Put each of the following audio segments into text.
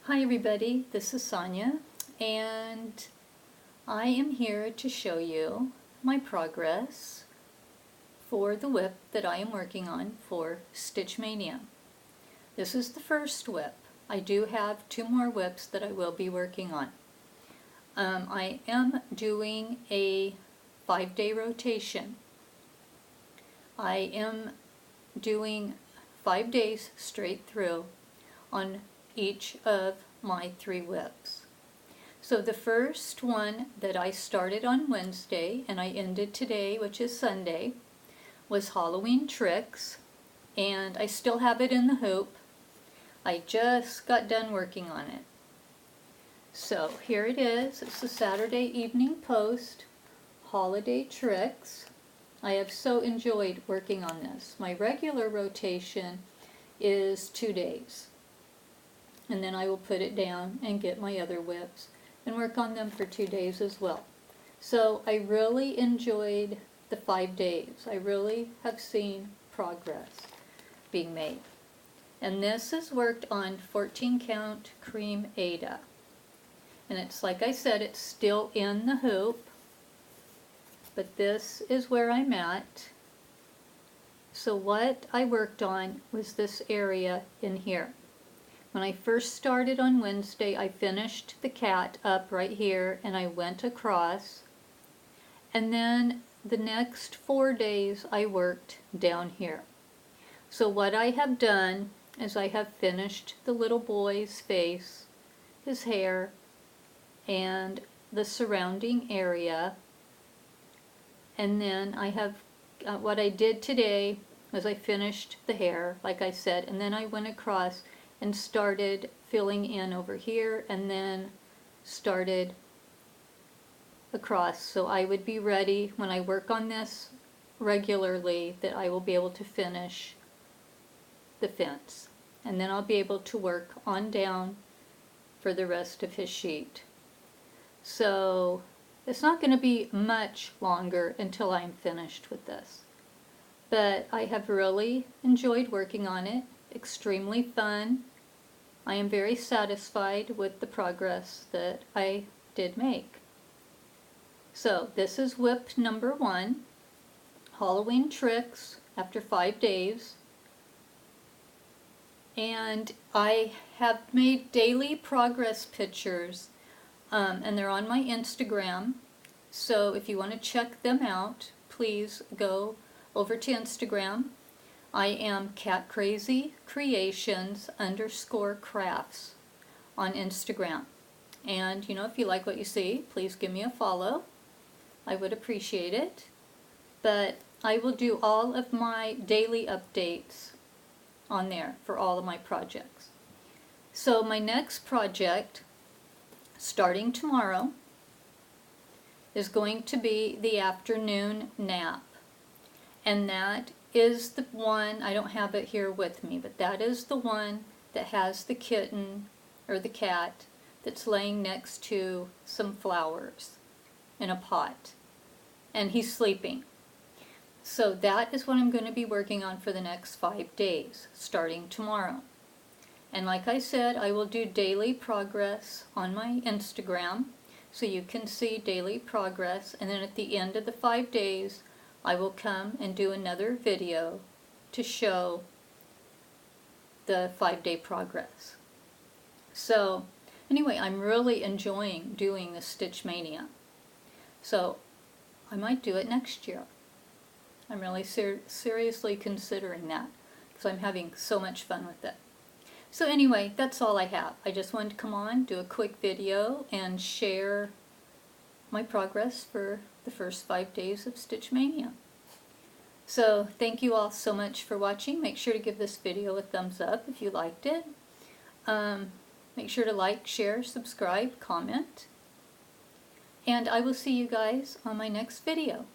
Hi everybody, this is Sonia, and I am here to show you my progress for the whip that I am working on for Stitch-Maynia. This is the first whip. I do have 2 more whips that I will be working on. I am doing a 5-day rotation. I am doing 5 days straight through on each of my 3 whips. So the first one that I started on Wednesday and I ended today, which is Sunday, was Halloween Tricks, and I still have it in the hoop. I just got done working on it. So here it is. It's the Saturday Evening Post, Holiday Tricks. I have so enjoyed working on this. My regular rotation is 2 days. And then I will put it down and get my other whips and work on them for 2 days as well. So I really enjoyed the 5 days. I really have seen progress being made. And this is worked on 14 count cream Ada. And it's like I said, it's still in the hoop, but this is where I'm at. So what I worked on was this area in here. When I first started on Wednesday, I finished the cat up right here and I went across. And then the next 4 days I worked down here. So what I have done is I have finished the little boy's face, his hair, and the surrounding area. And then I have, what I did today was I finished the hair, like I said, and then I went across and started filling in over here and then started across. So I would be ready when I work on this regularly that I will be able to finish the fence. And then I'll be able to work on down for the rest of his sheet. So it's not going to be much longer until I'm finished with this. But I have really enjoyed working on it. Extremely fun. I am very satisfied with the progress that I did make. So this is whip number 1, Halloween Tricks, after 5 days. And I have made daily progress pictures, and they're on my Instagram. So if you want to check them out, please go over to Instagram. I am catcrazycreations _crafts on Instagram. And if you like what you see, please give me a follow. I would appreciate it. But I will do all of my daily updates on there for all of my projects. So my next project, starting tomorrow, is going to be the afternoon nap. And that is the one, I don't have it here with me, but that is the one that has the kitten or the cat that's laying next to some flowers in a pot. And he's sleeping. So that is what I'm going to be working on for the next 5 days, starting tomorrow. And like I said, I will do daily progress on my Instagram, so you can see daily progress. And then at the end of the 5 days, I will come and do another video to show the 5-day progress. So anyway, I'm really enjoying doing the Stitch-Maynia. So I might do it next year. I'm really seriously considering that because I'm having so much fun with it. So anyway, that's all I have. I just wanted to come on, do a quick video, and share my progress for the first 5 days of Stitch-Maynia. So thank you all so much for watching. Make sure to give this video a thumbs up if you liked it. Make sure to like, share, subscribe, comment. And I will see you guys on my next video.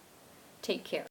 Take care.